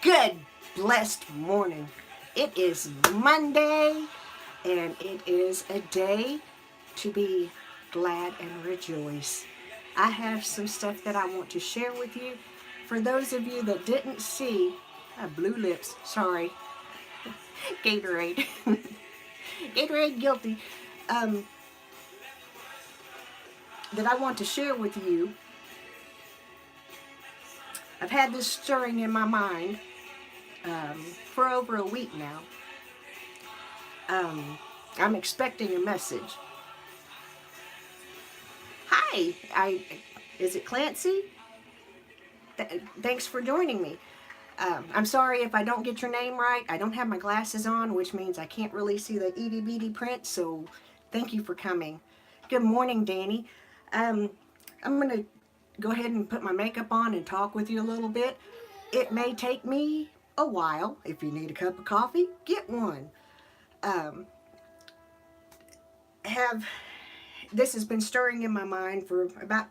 Good, blessed morning. It is Monday, and it is a day to be glad and rejoice. I have some stuff that I want to share with you. For those of you that didn't see, blue lips, sorry, Gatorade. Gatorade guilty. Um, that I want to share with you. I've had this stirring in my mind for over a week now. I'm expecting a message. Hi, is it Clancy? Thanks for joining me. I'm sorry if I don't get your name right. I don't have my glasses on, which means I can't really see the itty bitty print, so thank you for coming. Good morning, Danny. I'm going to go ahead and put my makeup on and talk with you a little bit. It may take me a while. If you need a cup of coffee, get one. This has been stirring in my mind for about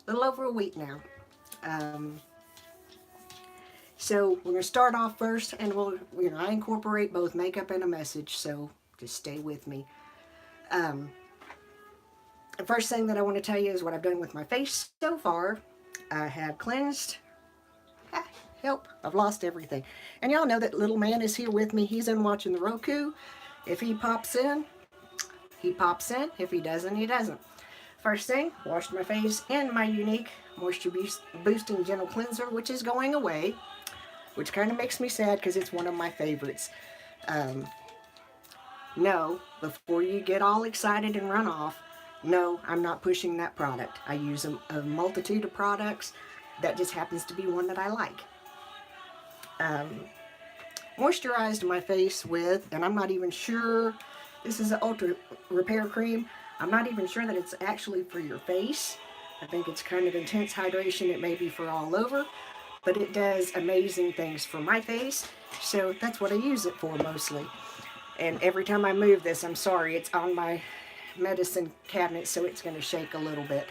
a little over a week now. So we're going to start off first, and I incorporate both makeup and a message, so just stay with me. The first thing that I want to tell you is what I've done with my face so far. I have cleansed. Help, I've lost everything. And y'all know that little man is here with me. He's in watching the Roku. If he pops in, he pops in. If he doesn't, he doesn't. First thing, washed my face in my unique moisture boosting gentle cleanser, which is going away, which kind of makes me sad because it's one of my favorites. No, before you get all excited and run off, no, I'm not pushing that product. I use a multitude of products. That just happens to be one that I like. Moisturized my face with, and I'm not even sure, this is an Ultra Repair Cream. I'm not even sure that it's actually for your face. I think it's kind of intense hydration. It may be for all over, but it does amazing things for my face. So that's what I use it for mostly. And every time I move this, I'm sorry, it's on my medicine cabinet, so it's going to shake a little bit.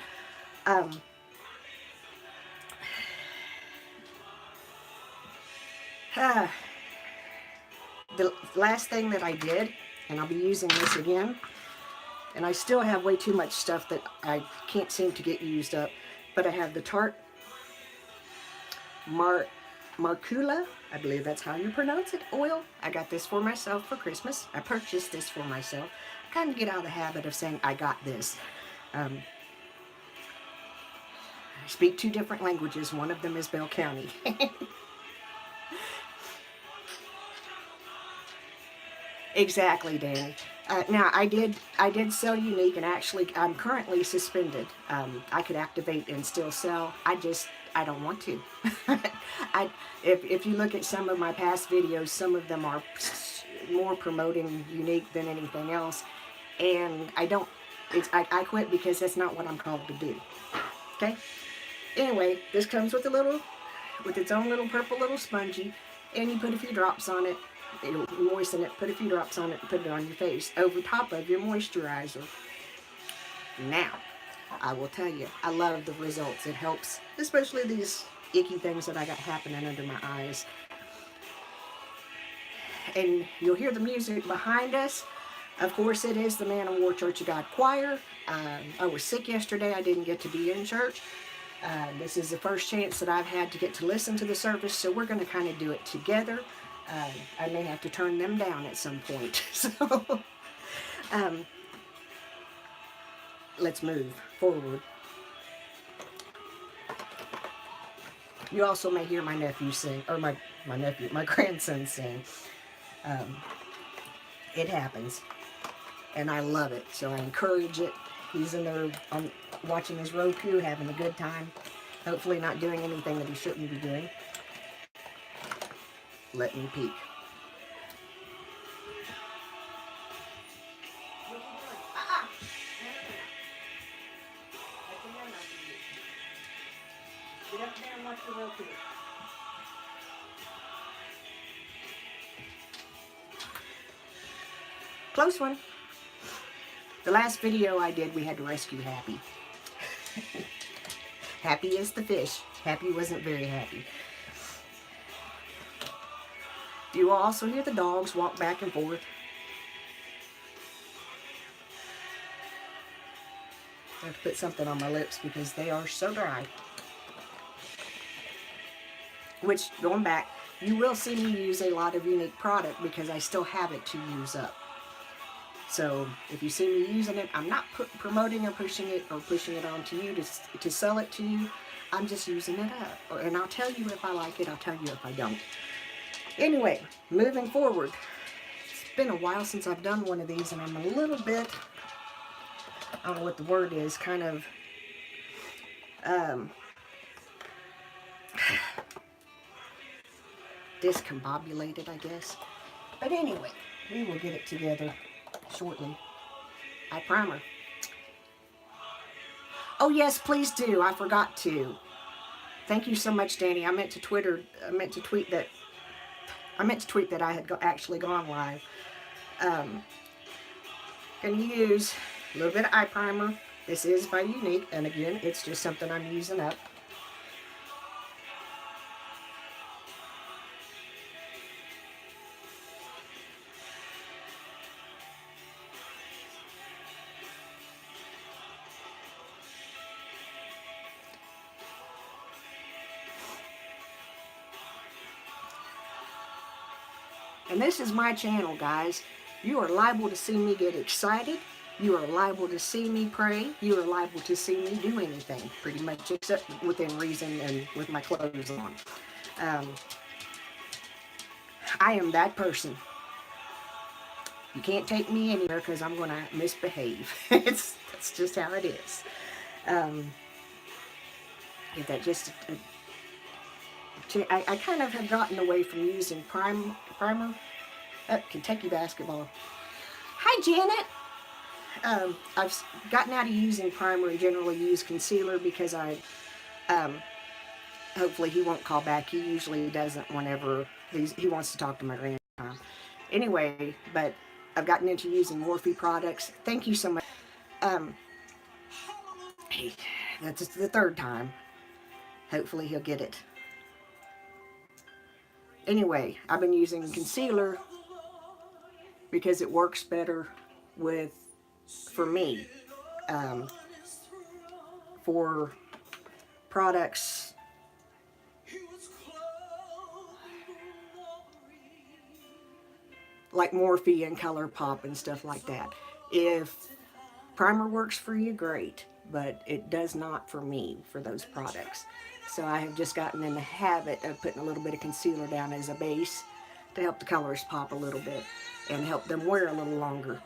The last thing that I did, and I'll be using this again, and I still have way too much stuff that I can't seem to get used up, but I have the Tarte Marcula, I believe that's how you pronounce it, oil. I got this for myself for Christmas. I purchased this for myself. I kind of get out of the habit of saying I got this. I speak two different languages. One of them is Bell County. Exactly, Danny. Now, I did sell unique, and actually, I'm currently suspended. I could activate and still sell. I don't want to. If you look at some of my past videos, some of them are more promoting unique than anything else, and I quit because that's not what I'm called to do. Okay. Anyway, this comes with its own little purple little spongy, and you put a few drops on it. It'll moisten it, put a few drops on it, and put it on your face over top of your moisturizer. Now, I will tell you, I love the results. It helps, especially these icky things that I got happening under my eyes. And you'll hear the music behind us. Of course, it is the Man of War Church of God Choir. I was sick yesterday. I didn't get to be in church. This is the first chance that I've had to get to listen to the service, so we're going to kind of do it together. I may have to turn them down at some point. So, let's move forward. You also may hear my nephew sing, or my grandson sing. It happens, and I love it, so I encourage it. He's in there watching his Roku, having a good time, hopefully not doing anything that he shouldn't be doing. Let me peek. Get up there and watch the Roku. Close one. The last video I did, we had to rescue Happy. Happy is the fish. Happy wasn't very happy. You will also hear the dogs walk back and forth. I have to put something on my lips because they are so dry. Which, going back, you will see me use a lot of unique product because I still have it to use up. So if you see me using it, I'm not promoting or pushing it onto you to sell it to you. I'm just using it up. And I'll tell you if I like it, I'll tell you if I don't. Anyway, moving forward. It's been a while since I've done one of these, and I'm a little bit, I don't know what the word is, kind of discombobulated, I guess. But anyway, we will get it together shortly. Eye primer. Oh yes, please do. I forgot to. Thank you so much, Danny. I meant to tweet that I had actually gone live. Gonna use a little bit of eye primer. This is by Unique, and again, it's just something I'm using up. And this is my channel, guys. You are liable to see me get excited. You are liable to see me pray. You are liable to see me do anything, pretty much, except within reason and with my clothes on. I am that person. You can't take me anywhere because I'm going to misbehave. That's just how it is. I kind of have gotten away from using primer. Kentucky basketball. Hi, Janet. I've gotten out of using primer and generally use concealer because hopefully he won't call back. He usually doesn't whenever he wants to talk to my grandma. Anyway, but I've gotten into using Morphe products. Thank you so much. Hey, that's the third time. Hopefully he'll get it. Anyway, I've been using concealer because it works better for me. For products like Morphe and ColourPop and stuff like that. If primer works for you, great, but it does not for me for those products. So I have just gotten in the habit of putting a little bit of concealer down as a base to help the colors pop a little bit and help them wear a little longer.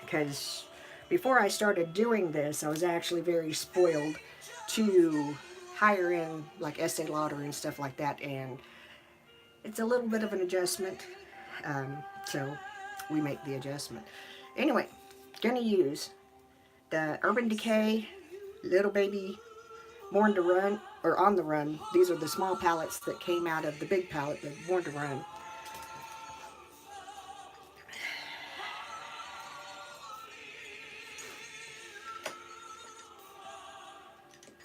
Because before I started doing this, I was actually very spoiled to hire in like Estee Lauder and stuff like that, and it's a little bit of an adjustment. So we make the adjustment. Anyway, gonna use the Urban Decay Little Baby Born to Run, or On the Run. These are the small palettes that came out of the big palette, the Born to Run.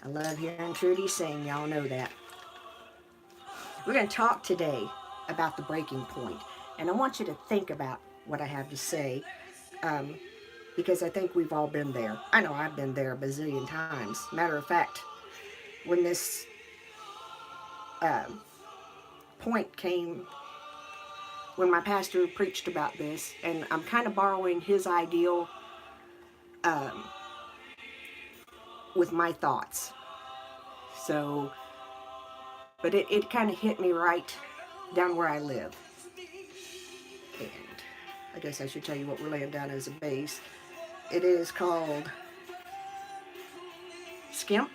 I love hearing Trudy sing, y'all know that. We're going to talk today about the breaking point, and I want you to think about what I have to say, because I think we've all been there. I know I've been there a bazillion times. Matter of fact, when this point came, when my pastor preached about this, and I'm kind of borrowing his ideal with my thoughts. So, but it kind of hit me right down where I live. And I guess I should tell you what we're laying down as a base. It is called Skimp.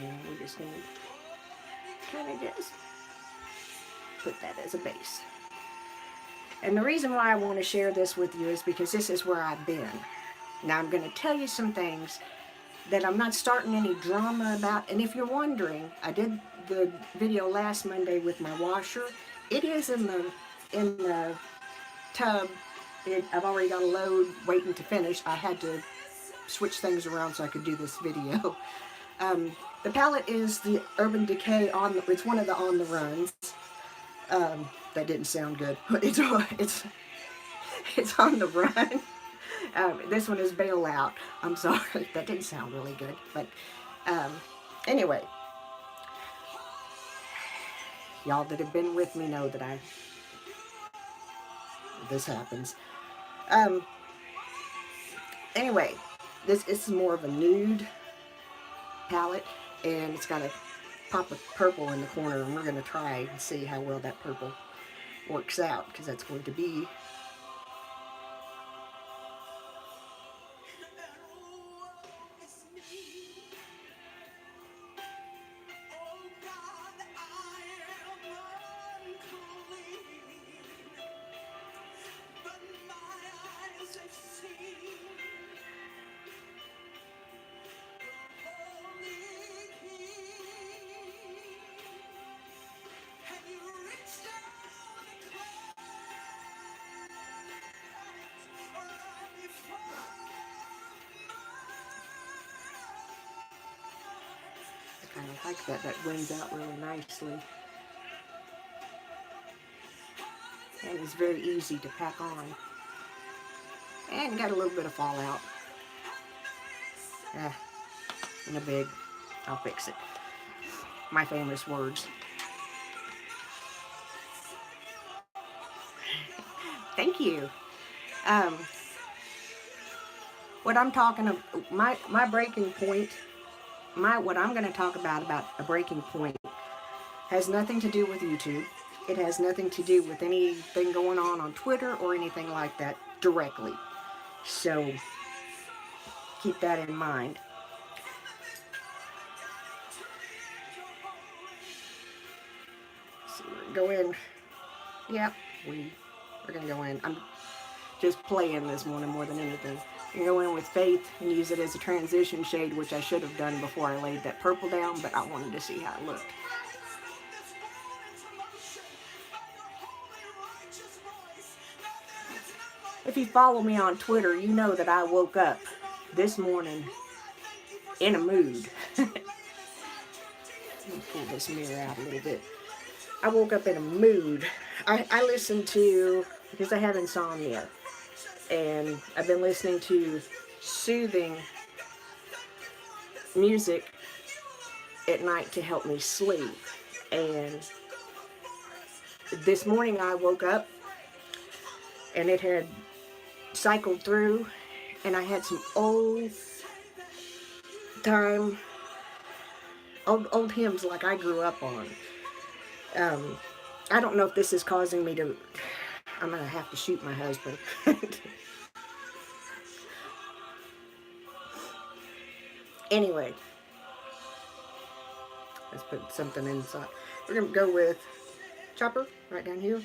And we're just going to kind of just put that as a base. And the reason why I want to share this with you is because this is where I've been. Now I'm going to tell you some things that I'm not starting any drama about. And if you're wondering, I did the video last Monday with my washer. It is in the tub I've already got a load waiting to finish. I had to switch things around so I could do this video. The palette is the Urban Decay it's one of the On the Runs. That didn't sound good. It's on the run. This one is Bailout. I'm sorry, that didn't sound really good. But anyway, y'all that have been with me know that this happens. Anyway, this is more of a nude palette, and it's got a pop of purple in the corner, and we're going to try and see how well that purple works out, because that's going to be I kind of like that. That blends out really nicely. And it's very easy to pack on. And got a little bit of fallout. In a big. I'll fix it. My famous words. Thank you. What I'm talking about, my breaking point, what I'm going to talk about a breaking point, has nothing to do with YouTube. It has nothing to do with anything going on Twitter or anything like that directly. So keep that in mind. So we're going to go in. Yep, we're going to go in. I'm just playing this morning more than anything. You go in with Faith and use it as a transition shade, which I should have done before I laid that purple down, but I wanted to see how it looked. If you follow me on Twitter, you know that I woke up this morning in a mood. Let me pull this mirror out a little bit. I woke up in a mood. I listened to, because I have insomnia, and I've been listening to soothing music at night to help me sleep. And this morning I woke up and it had cycled through, and I had some old hymns like I grew up on. I don't know if this is causing me to, I'm going to have to shoot my husband. Anyway, let's put something inside. We're going to go with Chopper right down here.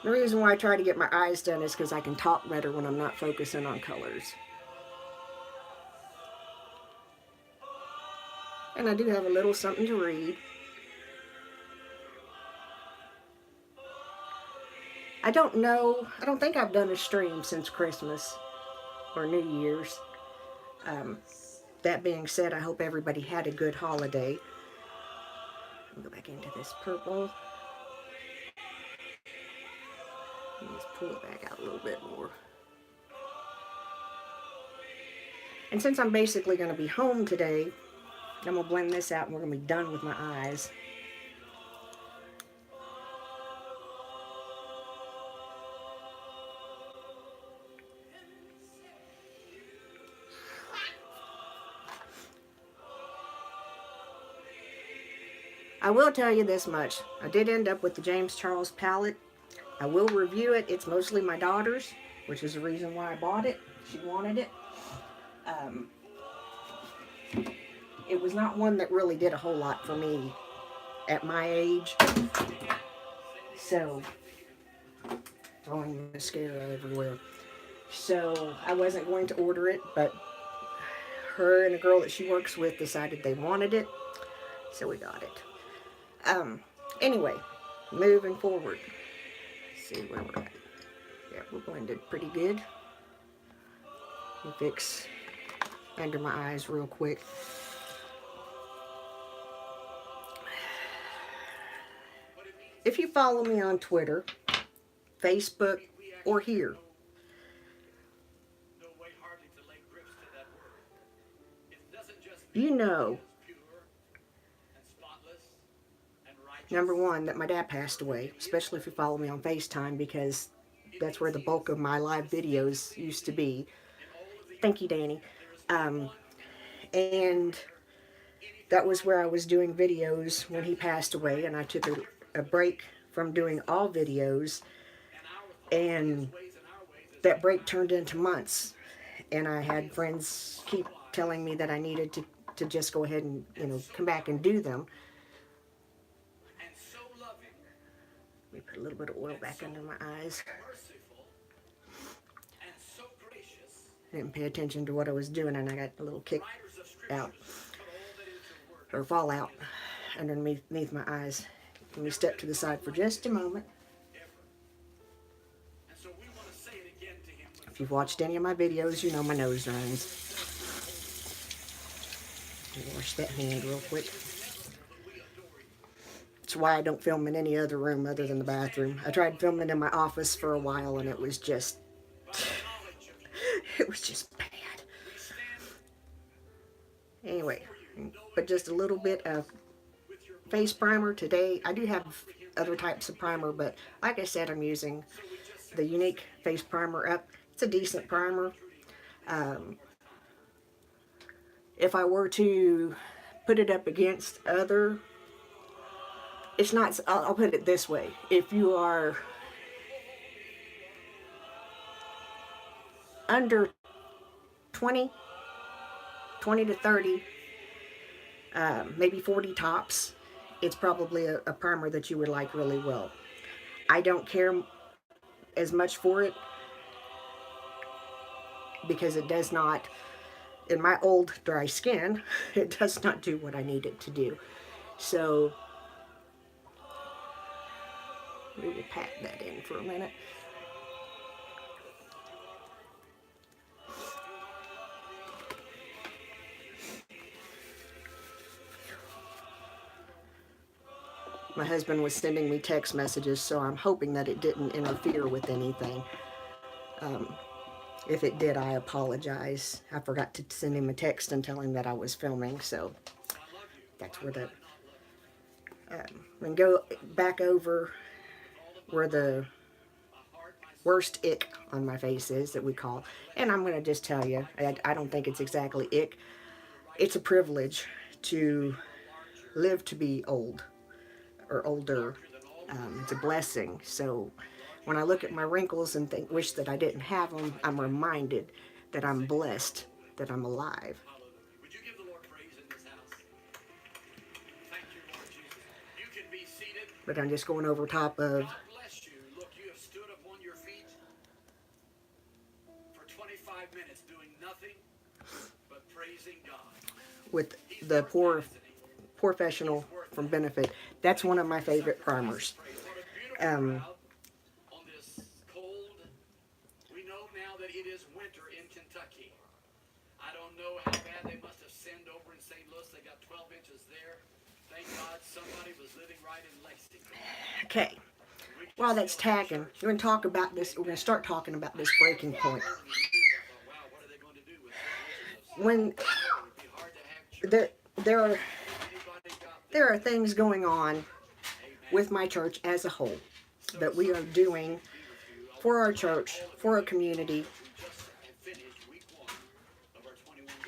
The reason why I try to get my eyes done is because I can talk better when I'm not focusing on colors. And I do have a little something to read. I don't think I've done a stream since Christmas or New Year's. That being said, I hope everybody had a good holiday. I'll go back into this purple. Let's pull it back out a little bit more. And since I'm basically going to be home today, I'm going to blend this out and we're going to be done with my eyes. I will tell you this much. I did end up with the James Charles palette. I will review it. It's mostly my daughter's, which is the reason why I bought it. She wanted it. It was not one that really did a whole lot for me at my age. So, throwing mascara everywhere. So, I wasn't going to order it, but her and a girl that she works with decided they wanted it. So, we got it. Anyway, moving forward. Let's see where we're at. Yeah, we're blended pretty good. We'll fix under my eyes real quick. If you follow me on Twitter, Facebook, or here, you know, number one, that my dad passed away, especially if you follow me on FaceTime, because that's where the bulk of my live videos used to be. Thank you, Danny. And that was where I was doing videos when he passed away, and I took a break from doing all videos, and that break turned into months, and I had friends keep telling me that I needed to just go ahead and, you know, come back and do them. Let me put a little bit of oil back under my eyes. I didn't pay attention to what I was doing, and I got a little kick out, or fall out underneath my eyes. Let me step to the side for just a moment. If you've watched any of my videos, you know my nose runs. Wash that hand real quick. That's why I don't film in any other room other than the bathroom. I tried filming in my office for a while, and it was just bad. Anyway, but just a little bit of face primer today. I do have other types of primer, but like I said, I'm using the Unique face primer up. It's a decent primer. If I were to put it up against other, it's not, I'll put it this way. If you are under 20 to 30, maybe 40 tops, it's probably a primer that you would like really well. I don't care as much for it because it does not, in my old dry skin, it does not do what I need it to do. So we will pat that in for a minute. My husband was sending me text messages, so I'm hoping that it didn't interfere with anything. If it did, I apologize. I forgot to send him a text and tell him that I was filming, so that's where the... and go back over where the worst ick on my face is, that we call. And I'm going to just tell you, I don't think it's exactly ick. It's a privilege to live to be old or older. It's a blessing. So when I look at my wrinkles and wish that I didn't have them, I'm reminded that I'm blessed, that I'm alive. Would you give the Lord praise in this house? Thank you, Lord Jesus. You can be seated. But I'm just going over top of... God bless you. Look, you have stood upon your feet for 25 minutes doing nothing but praising God. With the professional from Benefit. That's one of my favorite primers. On this cold, we know now that it is winter in Kentucky. I don't know how bad they must have sinned over in St. Louis. They got 12 inches there. Thank God somebody was living right in Lexington. Okay. While that's tagging, we're going to talk about this. We're going to start talking about this breaking point. When there are things going on with my church as a whole that we are doing for our church, for our community.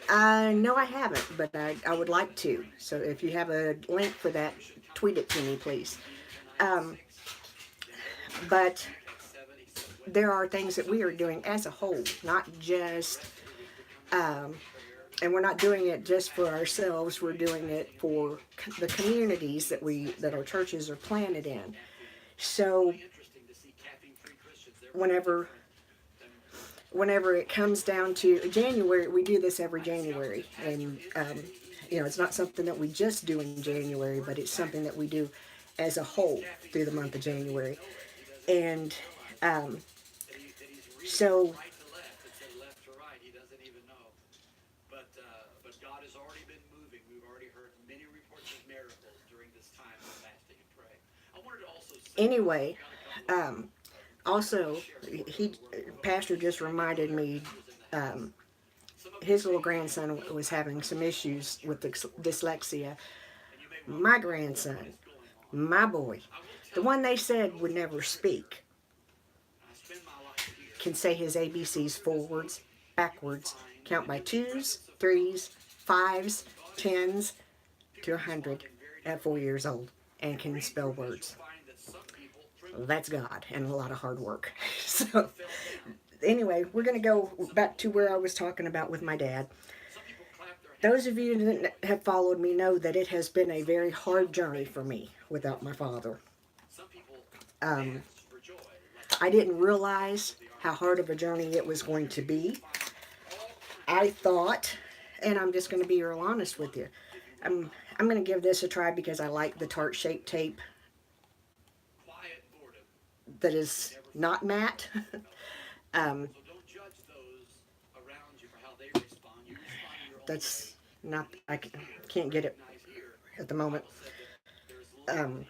No, I haven't, but I would like to. So if you have a link for that, tweet it to me, please. But there are things that we are doing as a whole, not just... and we're not doing it just for ourselves. We're doing it for the communities that our churches are planted in. So whenever it comes down to January, we do this every January, and you know, it's not something that we just do in January, but it's something that we do as a whole through the month of January. And So God has already been moving. We've already heard many reports of miracles during this time of fasting and pray. I wanted to also say, anyway, um, also, he pastor just reminded me, um, his little grandson was having some issues with dyslexia. My grandson, my boy, the one they said would never speak, can say his ABCs forwards, backwards, count by twos, threes, fives, tens to 100 at 4 years old, and can spell words. That's God and a lot of hard work. So anyway, we're going to go back to where I was talking about with my dad. Those of you that have followed me know that it has been a very hard journey for me without my father. Um, I didn't realize how hard of a journey it was going to be. I thought, and I'm just going to be real honest with you, I'm going to give this a try because I like the tart shaped tape that is not matte. um, that's not, I can't get it at the moment. Um,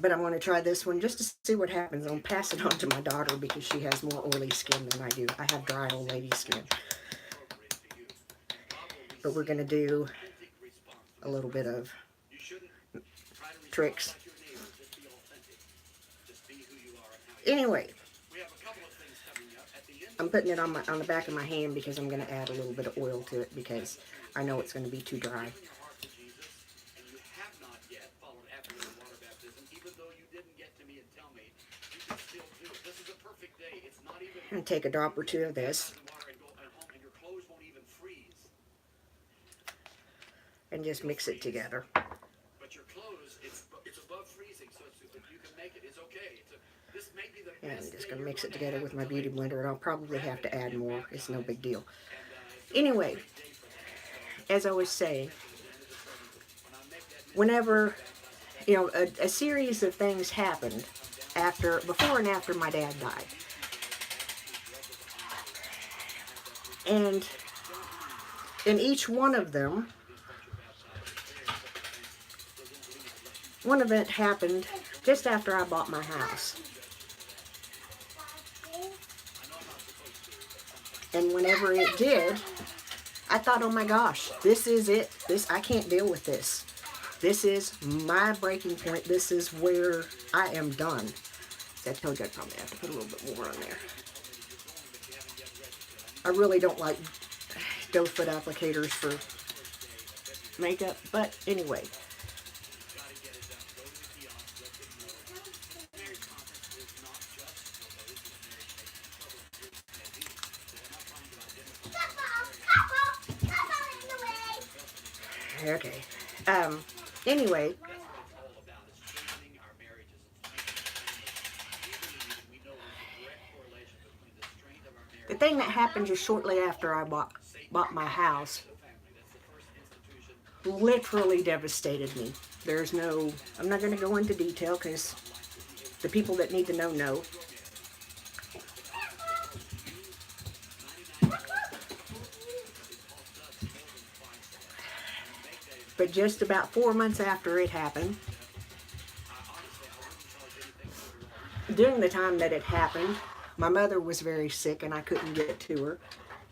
but I'm going to try this one just to see what happens. I'll pass it on to my daughter because she has more oily skin than I do. I have dry old lady skin. But we're going to do a little bit of tricks. Anyway, I'm putting it on the back of my hand because I'm going to add a little bit of oil to it because I know it's going to be too dry. I'm going to take a drop or two of this and just mix it together. And I'm just going to mix it together with my beauty blender, and I'll probably have to add more. It's no big deal. Anyway, as I was saying, whenever, a series of things happened before and after my dad died. And in each one of them, one event happened just after I bought my house. And whenever it did, I thought, oh my gosh, this is it. I can't deal with this. This is my breaking point. This is where I am done. I told you I'd probably have to put a little bit more on there. I really don't like doe foot applicators for makeup, but anyway. Okay. Anyway. The thing that happened just shortly after I bought my house literally devastated me. I'm not going to go into detail because the people that need to know. But just about 4 months after it happened, during the time that it happened, my mother was very sick and I couldn't get to her,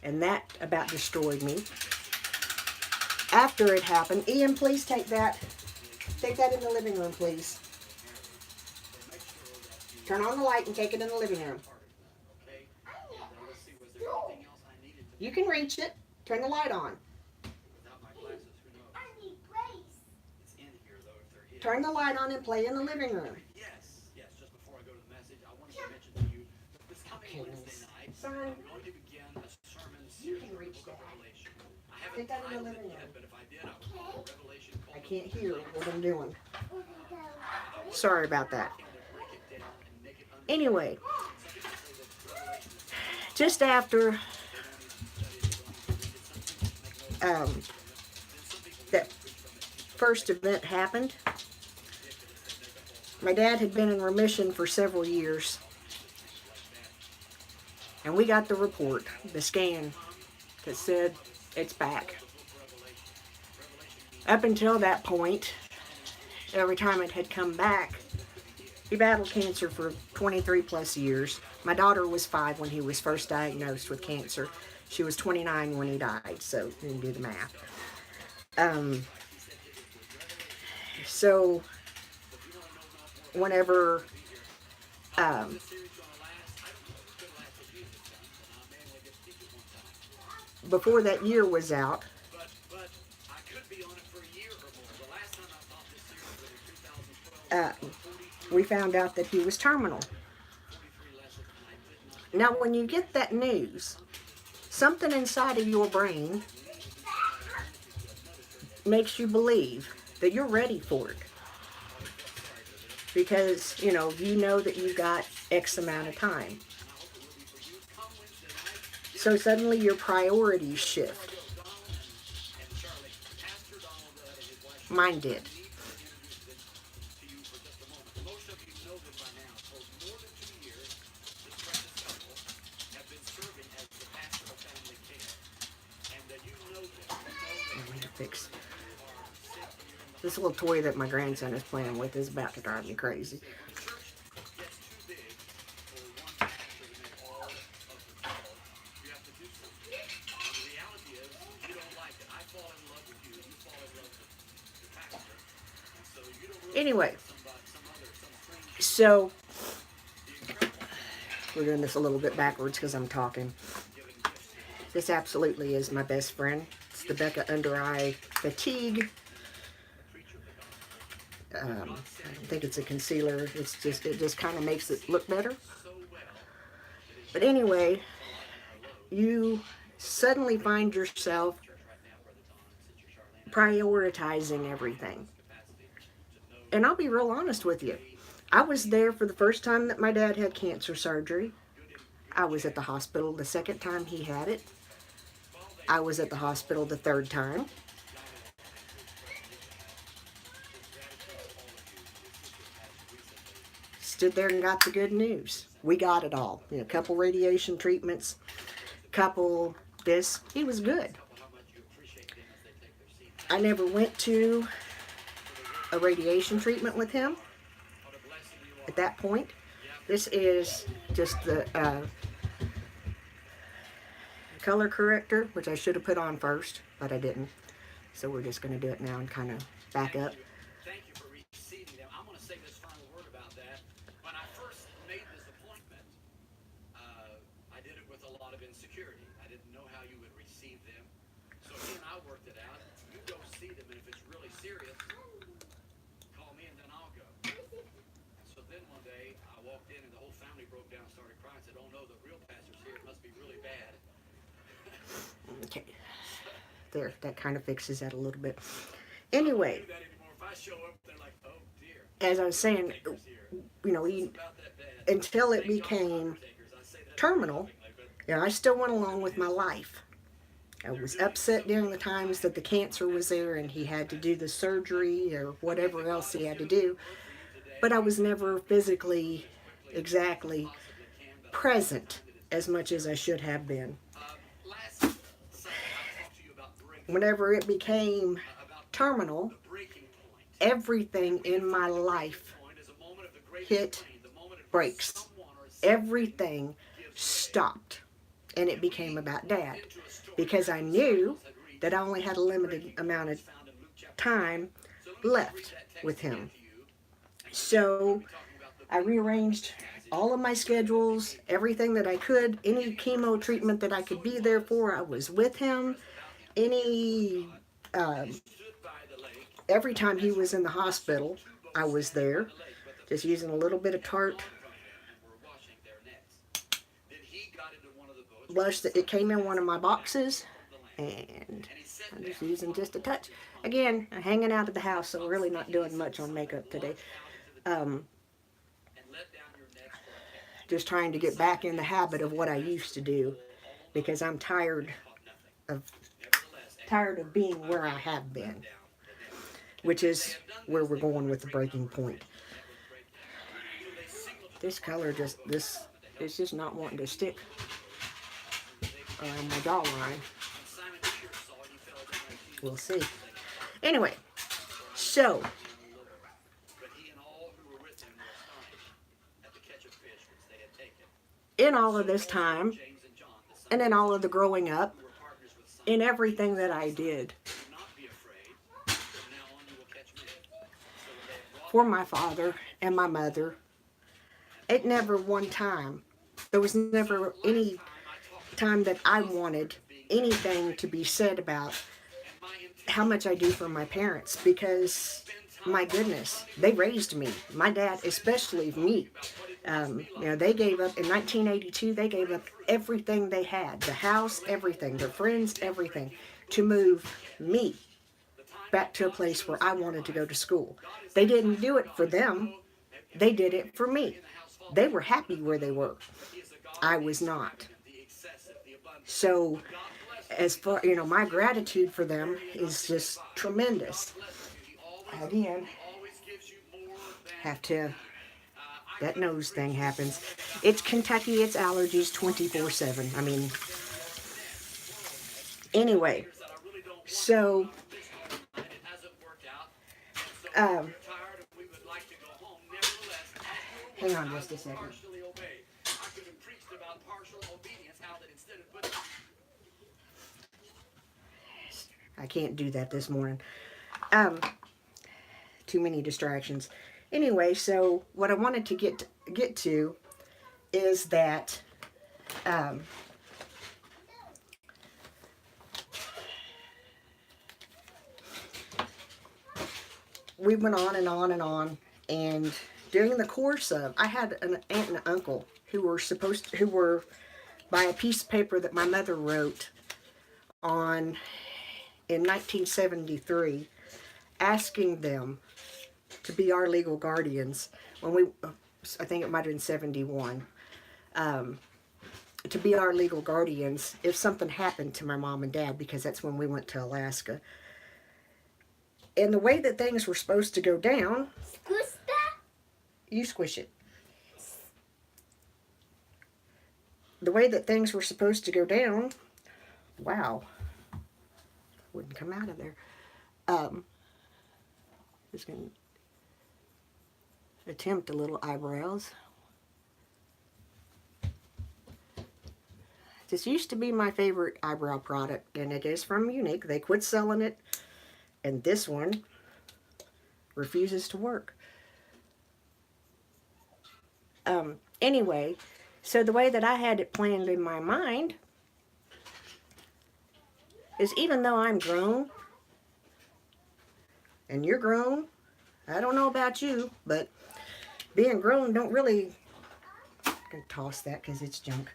and that about destroyed me. After it happened, Ian, please take that in the living room, please. Turn on the light and take it in the living room. You can reach it. Turn the light on. Turn the light on and play in the living room. Yes, just before I go to the message, I wanted to mention to you this coming Wednesday night, I'm going to begin a sermon series on Revelation. I haven't titled it yet, but if I did, I would call it Revelation. I can't hear what I'm doing. Sorry about that. Anyway, just after that first event happened, my dad had been in remission for several years. And we got the report, the scan, that said it's back. Up until that point, every time it had come back, he battled cancer for 23 plus years. My daughter was 5 when he was first diagnosed with cancer. She was 29 when he died, so you can do the math. So whenever before that year was out, we found out that he was terminal. Now, when you get that news, something inside of your brain makes you believe that you're ready for it. Because, you know that you got X amount of time. So suddenly your priorities shift. Mine did. Fix. This little toy that my grandson is playing with is about to drive me crazy. Anyway, so we're doing this a little bit backwards because I'm talking. This absolutely is my best friend. It's the Becca Under Eye Fatigue. I don't think it's a concealer. It just kind of makes it look better. But anyway, you suddenly find yourself prioritizing everything. And I'll be real honest with you. I was there for the first time that my dad had cancer surgery. I was at the hospital the second time he had it. I was at the hospital the third time. Stood there and got the good news. We got it all. A couple radiation treatments, couple this. He was good. I never went to a radiation treatment with him at that point. This is just the color corrector, which I should have put on first, but I didn't. So we're just going to do it now and kind of back up. Thank you for receiving them. I'm going to say this final word about that. When I first made this appointment, I did it with a lot of insecurity. I didn't know how you would receive them. So again, I worked it out. You go see them, and if it's really serious, call me and then I'll go. So then one day, I walked in and the whole family broke down and started crying. Said, "Oh no, the real pastor's here. It must be really bad." Okay. There, that kind of fixes that a little bit. Anyway, as I was saying, until it became terminal, I still went along with my life. I was upset during the times that the cancer was there and he had to do the surgery or whatever else he had to do, but I was never physically exactly present as much as I should have been. Whenever it became terminal, everything in my life hit brakes. Everything stopped. And it became about Dad. Because I knew that I only had a limited amount of time left with him. So I rearranged all of my schedules, everything that I could, any chemo treatment that I could be there for, I was with him. Every time he was in the hospital, I was there, just using a little bit of Tarte blush that it came in one of my boxes, and I'm just using just a touch. Again, I'm hanging out at the house, so really not doing much on makeup today. Just trying to get back in the habit of what I used to do, because I'm tired of being where I have been, which is where we're going with the breaking point. This color it's just not wanting to stick. around my jawline. Simon Peter saw it, he fell down like Jesus. We'll see. Anyway, so But he and all who were with him were astonished at the catch of fish which they had taken. in all of this time, James and John, the sons and in all of the growing up, who were partners with Simon, in everything that I did do not be afraid. From now on you will catch men. So when they had brought for my father and my mother, it never one time, there was never any time that I wanted anything to be said about how much I do for my parents, because my goodness, they raised me. My dad, especially me. They gave up in 1982. They gave up everything they had, the house, everything, their friends, everything, to move me back to a place where I wanted to go to school. They didn't do it for them. They did it for me. They were happy where they were. I was not. So, as far, my gratitude for them is just tremendous. Again, that nose thing happens. It's Kentucky, it's allergies 24/7. I mean, anyway, so, hang on just a second. I can't do that this morning. Too many distractions. Anyway, so what I wanted to get to is that we went on and on and on, and during the course of, I had an aunt and uncle who were by a piece of paper that my mother wrote on in 1973, asking them to be our legal guardians when I think it might have been 71, to be our legal guardians if something happened to my mom and dad, because that's when we went to Alaska. And the way that things were supposed to go down, Squish that? you squish it. The way that things were supposed to go down, wow, wouldn't come out of there. Just gonna attempt a little eyebrows. This used to be my favorite eyebrow product, and it is from Unique. They quit selling it, and this one refuses to work. Anyway, so the way that I had it planned in my mind is, even though I'm grown, and you're grown, I don't know about you, but being grown don't really, I'm going to toss that because it's junk,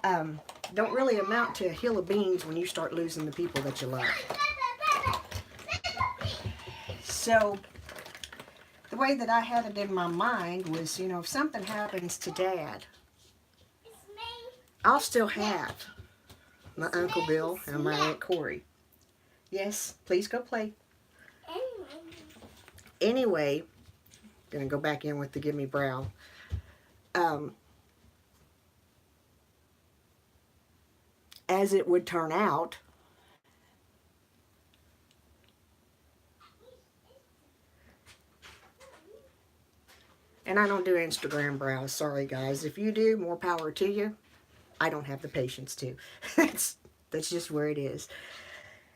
don't really amount to a hill of beans when you start losing the people that you love. So, the way that I had it in my mind was, if something happens to Dad, I'll still have my Uncle Bill and my Aunt Corey. Yes, please go play. Anyway, gonna go back in with the Give Me Brow. As it would turn out, and I don't do Instagram brows, sorry guys. If you do, more power to you. I don't have the patience to. That's just where it is.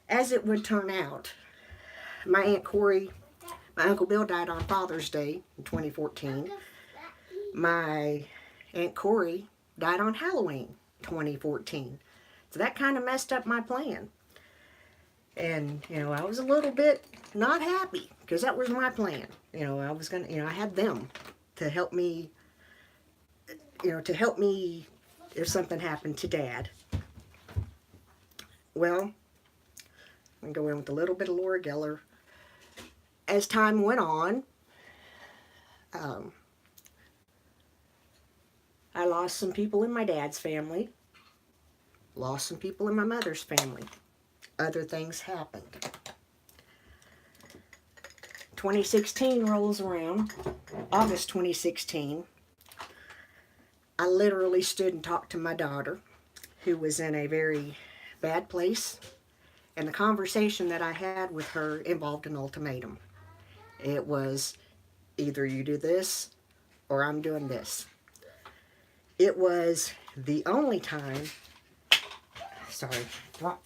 As it would turn out, my Aunt Corey, my Uncle Bill died on Father's Day in 2014. My Aunt Corey died on Halloween 2014. So that kind of messed up my plan. And, I was a little bit not happy, because that was my plan. I was going to, I had them to help me, if something happened to Dad. Well, I'm going to go in with a little bit of Laura Geller. As time went on, I lost some people in my dad's family, lost some people in my mother's family. Other things happened. 2016 rolls around, August 2016. I literally stood and talked to my daughter, who was in a very bad place. And the conversation that I had with her involved an ultimatum. It was either you do this or I'm doing this. It was the only time, sorry, drop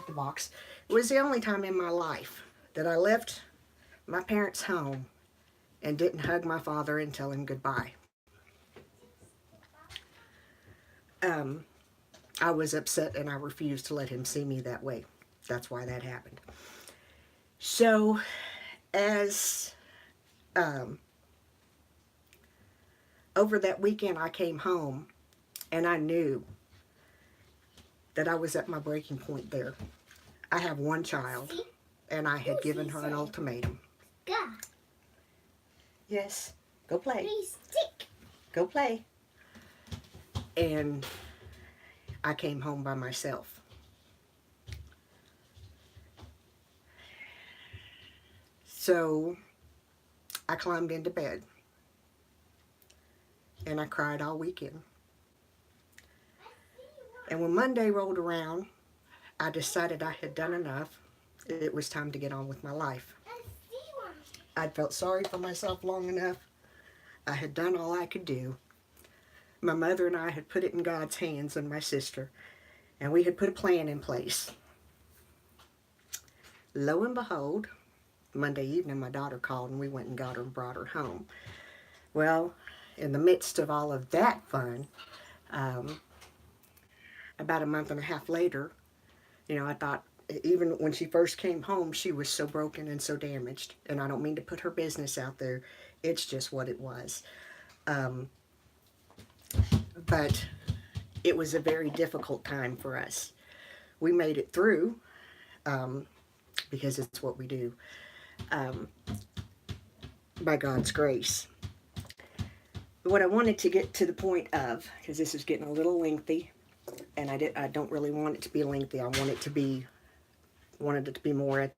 the box. It was the only time in my life that I left my parents' home and didn't hug my father and tell him goodbye. I was upset and I refused to let him see me that way. That's why that happened. So, as over that weekend, I came home and I knew that I was at my breaking point there. I have one child and I had given her an ultimatum. Go. Yes, go play. Please stick. Go play. And I came home by myself. So I climbed into bed and I cried all weekend. And when Monday rolled around, I decided I had done enough. It was time to get on with my life. I'd felt sorry for myself long enough. I had done all I could do. My mother and I had put it in God's hands, and my sister, and we had put a plan in place. Lo and behold, Monday evening my daughter called and we went and got her and brought her home. Well, in the midst of all of that fun, about a month and a half later, I thought, even when she first came home, she was so broken and so damaged. And I don't mean to put her business out there. It's just what it was. But it was a very difficult time for us. We made it through because it's what we do by God's grace. What I wanted to get to the point of, because this is getting a little lengthy, and I don't really want it to be lengthy. I wanted it to be more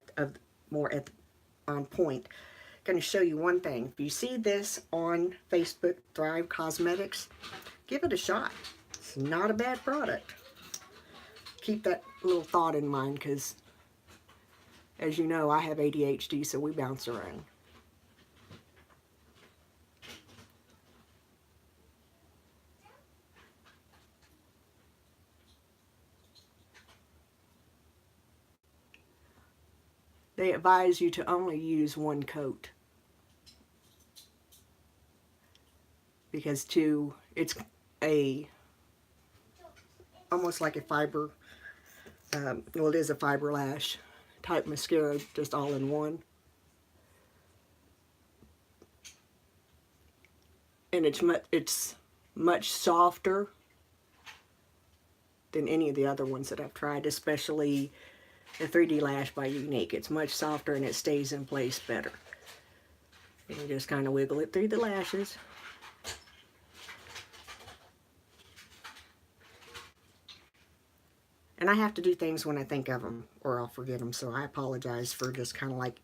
on point. I'm going to show you one thing. If you see this on Facebook, Thrive Cosmetics, give it a shot. It's not a bad product. Keep that little thought in mind, because as you know, I have ADHD, so we bounce around. They advise you to only use one coat, because it's almost like a fiber, well, it is a fiber lash type mascara, just all in one. And it's much softer than any of the other ones that I've tried, especially the 3D Lash by Unique. It's much softer and it stays in place better. You can just kind of wiggle it through the lashes. And I have to do things when I think of them, or I'll forget them, so I apologize for just kind of like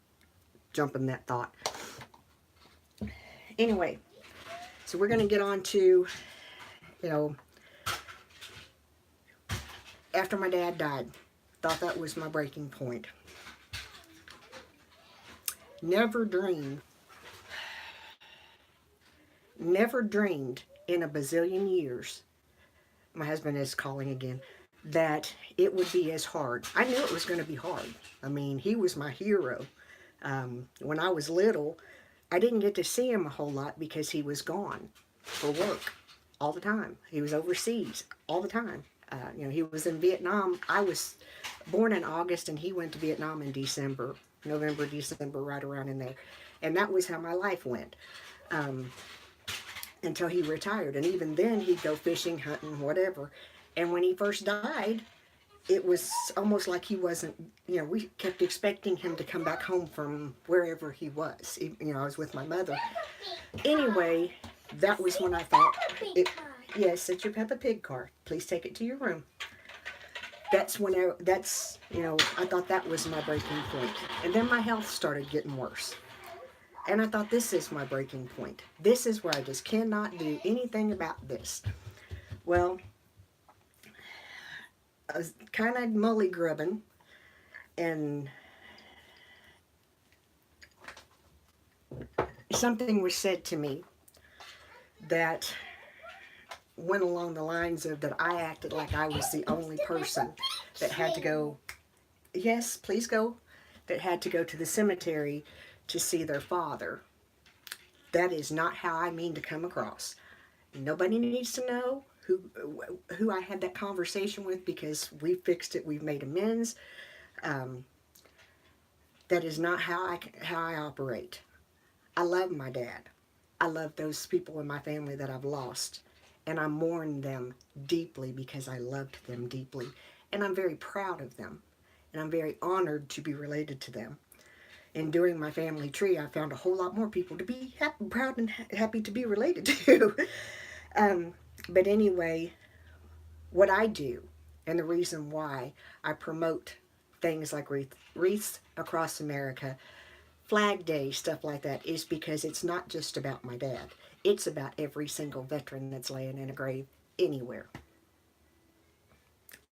jumping that thought. Anyway, so we're going to get on to, after my dad died, thought that was my breaking point. Never dreamed in a bazillion years, my husband is calling again, that it would be as hard. I knew it was going to be hard. I mean, he was my hero. When I was little, I didn't get to see him a whole lot because he was gone for work all the time. He was overseas all the time. He was in Vietnam. I was born in August and he went to Vietnam in December, November, December, right around in there. And that was how my life went until he retired. And even then he'd go fishing, hunting, whatever. And when he first died, it was almost like he wasn't, we kept expecting him to come back home from wherever he was. I was with my mother. Anyway, that was when I thought, yes, it's your Peppa Pig car. Please take it to your room. I thought that was my breaking point. And then my health started getting worse. And I thought, this is my breaking point. This is where I just cannot do anything about this. Well, I was kind of mully grubbing, and something was said to me that went along the lines of that I acted like I was the only person that had to go, yes, please go, that had to go to the cemetery to see their father. That is not how I mean to come across. Nobody needs to know who I had that conversation with, because we fixed it. We've made amends. Um, that is not how I operate. I love my dad. I love those people in my family that I've lost, and I mourn them deeply because I loved them deeply, and I'm very proud of them, and I'm very honored to be related to them. And during my family tree, I found a whole lot more people to be proud and happy to be related to. um, but anyway, what I do, and the reason why I promote things like wreaths across America, Flag Day, stuff like that, is because it's not just about my dad. It's about every single veteran that's laying in a grave anywhere.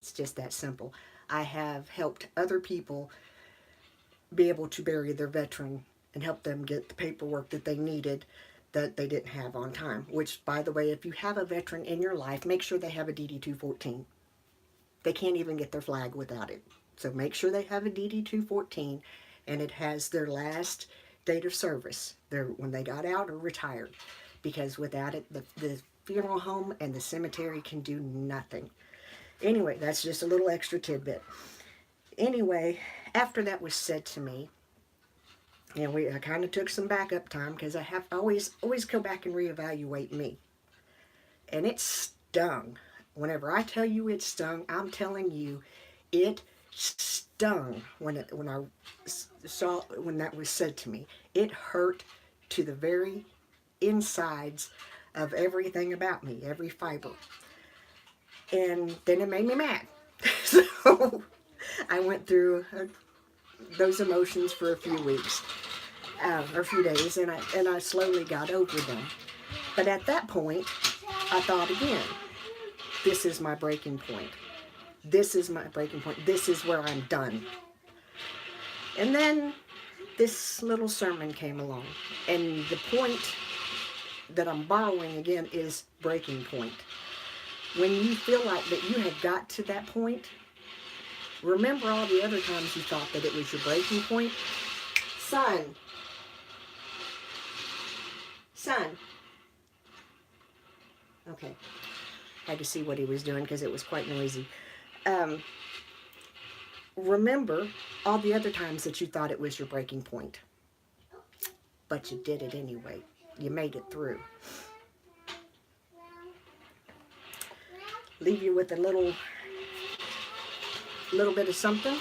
It's just that simple. I have helped other people be able to bury their veteran and help them get the paperwork that they needed that they didn't have on time. Which, by the way, if you have a veteran in your life, make sure they have a DD 214. They can't even get their flag without it. So make sure they have a DD 214 and it has their last date of service, when they got out or retired. Because without it, the funeral home and the cemetery can do nothing. Anyway, that's just a little extra tidbit. Anyway, after that was said to me, and I kind of took some backup time, because I have always go back and reevaluate me. And it stung. Whenever I tell you it stung, I'm telling you, it stung when I saw when that was said to me. It hurt to the very insides of everything about me, every fiber. And then it made me mad. So I went through those emotions for a few weeks, or a few days, and I slowly got over them. But at that point, I thought again, this is my breaking point. This is my breaking point. This is where I'm done. And then this little sermon came along. And the point that I'm borrowing again is breaking point. When you feel like that you have got to that point, remember all the other times you thought that it was your breaking point. Son. Okay. Had to see what he was doing because it was quite noisy. Remember all the other times that you thought it was your breaking point. But you did it anyway. You made it through. Leave you with a little bit of something.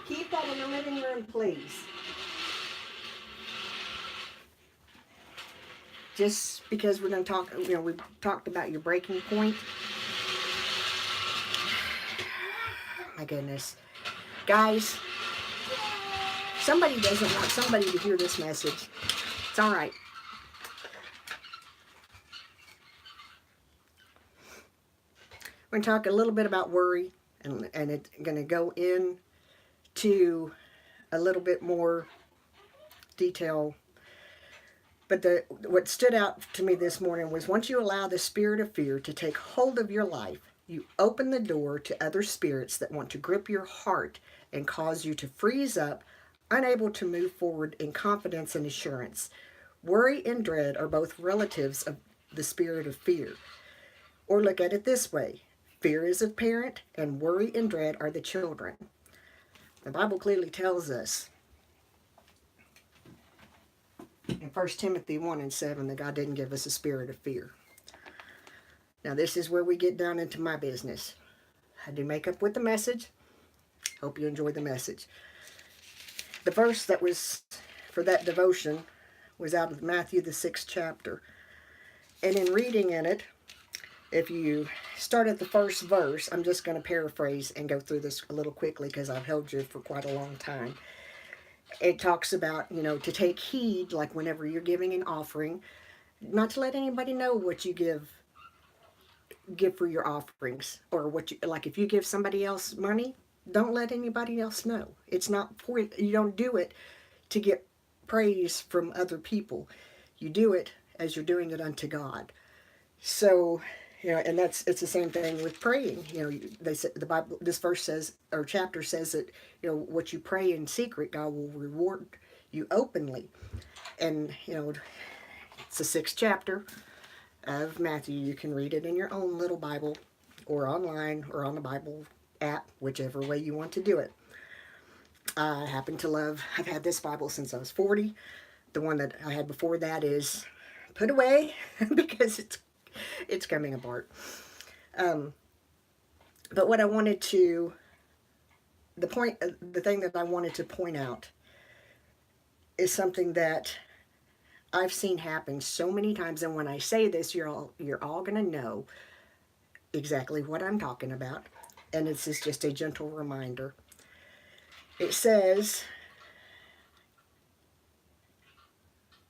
Keep that in the living room, please. Just because we're going to talk, we talked about your breaking point. My goodness. Guys, somebody doesn't want somebody to hear this message. It's all right. We're going to talk a little bit about worry, and it's going to go into a little bit more detail. But what stood out to me this morning was, once you allow the spirit of fear to take hold of your life, you open the door to other spirits that want to grip your heart and cause you to freeze up, unable to move forward in confidence and assurance. Worry and dread are both relatives of the spirit of fear. Or look at it this way: fear is a parent, and worry and dread are the children. The Bible clearly tells us in 1 Timothy 1:7 that God didn't give us a spirit of fear. Now this is where we get down into my business. I do make up with the message. Hope you enjoy the message. The verse that was for that devotion was out of Matthew the 6th chapter. And in reading in it, if you start at the first verse, I'm just going to paraphrase and go through this a little quickly because I've held you for quite a long time. It talks about, to take heed, like whenever you're giving an offering, not to let anybody know what you give give for your offerings, or what you like. If you give somebody else money, don't let anybody else know. It's not for you. Don't do it to get praise from other people. You do it as you're doing it unto God. So, and it's the same thing with praying. They said the Bible. This verse says, or chapter says that what you pray in secret, God will reward you openly. And it's the 6th chapter of Matthew. You can read it in your own little Bible, or online, or on the Bible app, whichever way you want to do it. I happen to love. I've had this Bible since I was 40. The one that I had before that is put away because it's coming apart. But what I wanted to, the thing that I wanted to point out is something that I've seen happen so many times, and when I say this, you're all gonna know exactly what I'm talking about, and this is just a gentle reminder. It says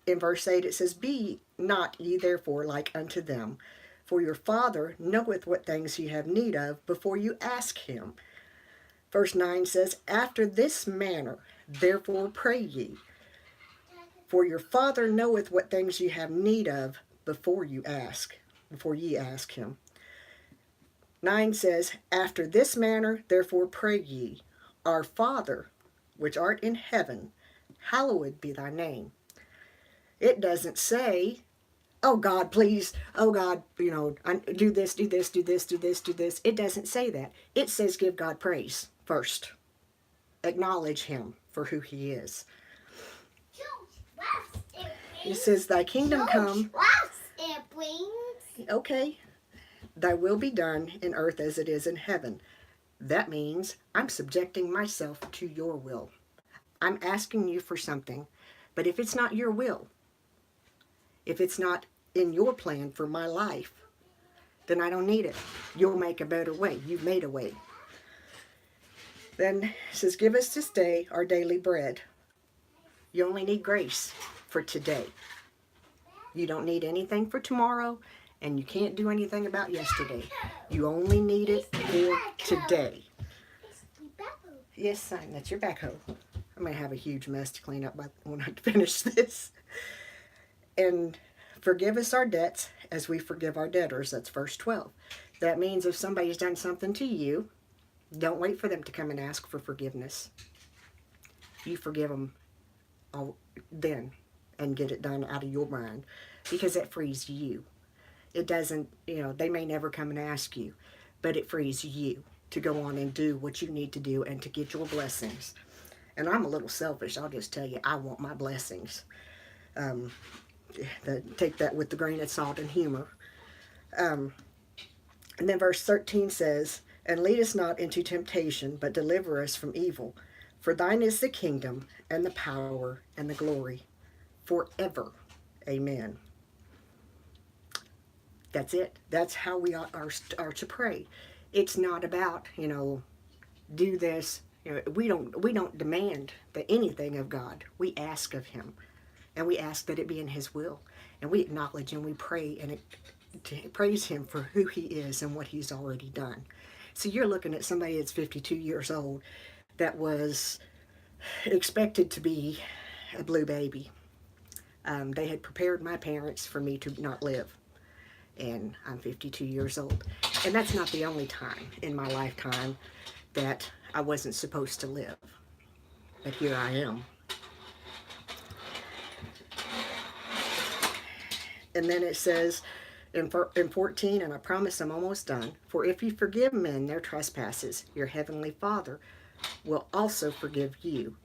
in verse 8, it says, "Be not ye therefore like unto them, for your Father knoweth what things ye have need of before you ask him." Verse 9 says, "After this manner therefore pray ye, for your Father knoweth what things ye have need of before ye ask him." 9 says, "After this manner therefore pray ye, Our Father, which art in heaven, hallowed be thy name." It doesn't say, "Oh God, please, oh God, do this, do this, do this, do this, do this." It doesn't say that. It says give God praise first. Acknowledge him for who he is. It says, "Thy kingdom come." Okay. "Thy will be done in earth as it is in heaven." That means I'm subjecting myself to your will. I'm asking you for something, but if it's not your will, if it's not in your plan for my life, then I don't need it. You'll make a better way. You've made a way. Then it says, "Give us this day our daily bread." You only need grace for today. You don't need anything for tomorrow, and you can't do anything about yesterday. You only need it for today. Yes, son, that's your backhoe. I'm going to have a huge mess to clean up when I finish this. "And forgive us our debts as we forgive our debtors." That's verse 12. That means if somebody's done something to you, don't wait for them to come and ask for forgiveness. You forgive them then and get it done out of your mind, because it frees you. It doesn't, they may never come and ask you, but it frees you to go on and do what you need to do and to get your blessings. And I'm a little selfish. I'll just tell you, I want my blessings. Take that with a grain of salt and humor. And then verse 13 says, "And lead us not into temptation, but deliver us from evil. For thine is the kingdom and the power and the glory forever. Amen." That's it. That's how we are to pray. It's not about, do this. We don't demand anything of God. We ask of him, and we ask that it be in his will, and we acknowledge and we pray and praise him for who he is and what he's already done. So you're looking at somebody that's 52 years old that was expected to be a blue baby. They had prepared my parents for me to not live. And I'm 52 years old. And that's not the only time in my lifetime that I wasn't supposed to live. But here I am. And then it says in 14, and I promise I'm almost done, "For if you forgive men their trespasses, your heavenly Father will also forgive you.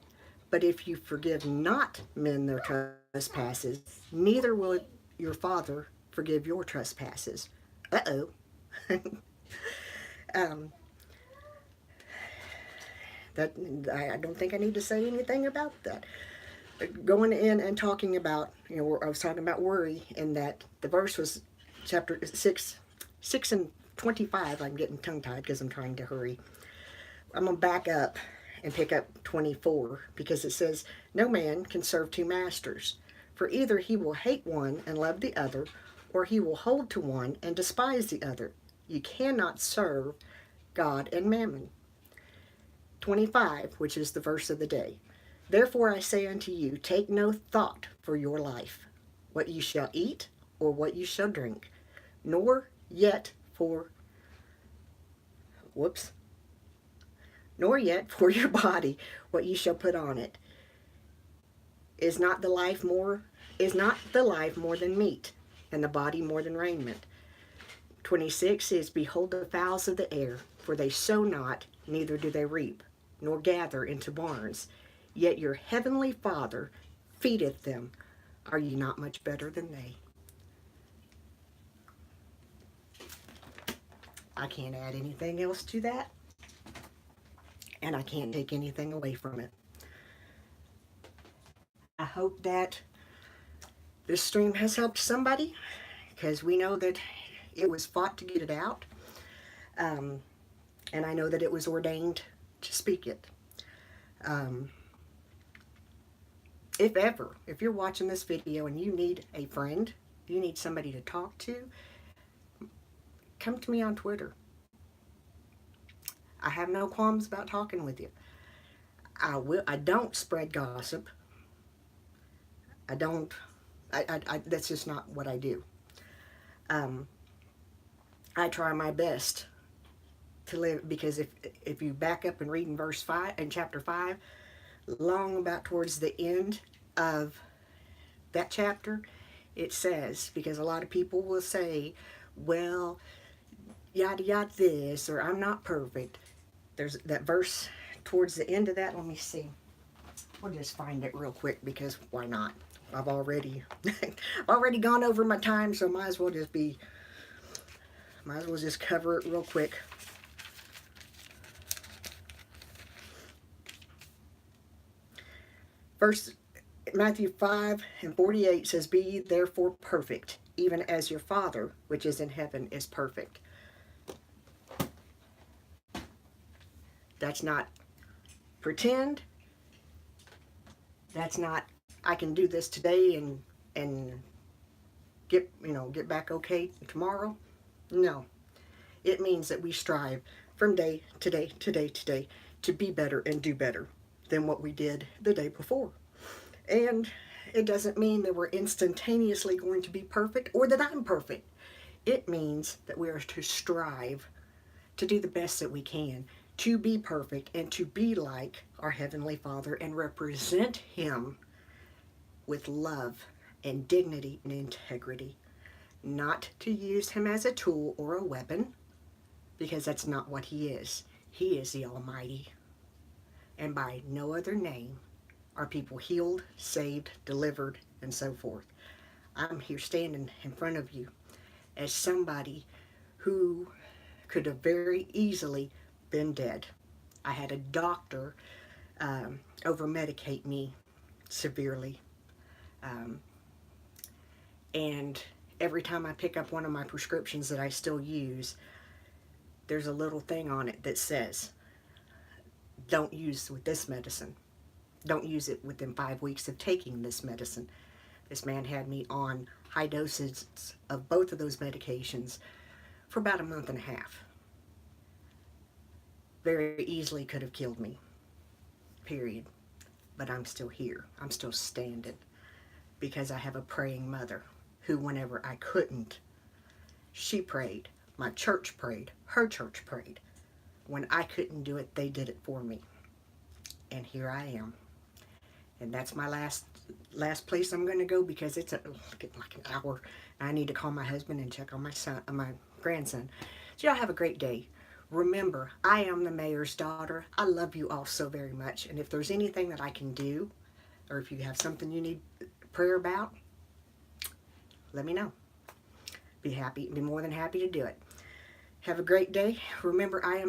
But if you forgive not men their trespasses, neither will your Father forgive your trespasses." Uh-oh. I don't think I need to say anything about that. Going in and talking about, I was talking about worry, and that the verse was chapter 6 and 25. I'm getting tongue-tied because I'm trying to hurry. I'm going to back up and pick up 24, because it says, "No man can serve two masters, for either he will hate one and love the other, or he will hold to one and despise the other. You cannot serve God and mammon. 25, which is the verse of the day. Therefore I say unto you, take no thought for your life, what you shall eat or what you shall drink, nor yet for, whoops, nor yet for your body, what you shall put on it. Is not the life more than meat, and the body more than raiment? 26 is, behold the fowls of the air, for they sow not, neither do they reap, nor gather into barns, yet your heavenly Father feedeth them. Are ye not much better than they? I can't add anything else to that, and I can't take anything away from it. I hope that this stream has helped somebody, because we know that it was fought to get it out, and I know that it was ordained to speak it. If you're watching this video and you need a friend, you need somebody to talk to, come to me on Twitter. I have no qualms about talking with you. I don't spread gossip. That's just not what I do. I try my best to live, because if you back up and read in chapter 5, long about towards the end of that chapter, it says, because a lot of people will say, well, yada yada this, or I'm not perfect. There's that verse towards the end of that. Let me see. We'll just find it real quick, because why not? I've already gone over my time, so might as well just cover it real quick. Verse Matthew 5:48 says, be ye therefore perfect, even as your Father which is in heaven is perfect. That's not pretend. That's not, I can do this today and get back okay tomorrow. No. It means that we strive from day to day to day to day to be better and do better than what we did the day before. And it doesn't mean that we're instantaneously going to be perfect, or that I'm perfect. It means that we are to strive to do the best that we can, to be perfect and to be like our Heavenly Father and represent Him with love and dignity and integrity. Not to use Him as a tool or a weapon, because that's not what He is. He is the Almighty. And by no other name are people healed, saved, delivered, and so forth. I'm here standing in front of you as somebody who could have very easily been dead. I had a doctor over-medicate me severely. And every time I pick up one of my prescriptions that I still use, there's a little thing on it that says, don't use with this medicine. Don't use it within 5 weeks of taking this medicine. This man had me on high doses of both of those medications for about a month and a half. Very easily could have killed me, period. But I'm still here. I'm still standing, because I have a praying mother who, whenever I couldn't, she prayed. My church prayed. Her church prayed. When I couldn't do it, they did it for me. And here I am. And that's my last place I'm going to go, because it's getting like an hour. I need to call my husband and check on my grandson. So y'all have a great day. Remember, I am the mayor's daughter. I love you all so very much. And if there's anything that I can do, or if you have something you need prayer about, let me know. Be more than happy to do it. Have a great day. Remember, I am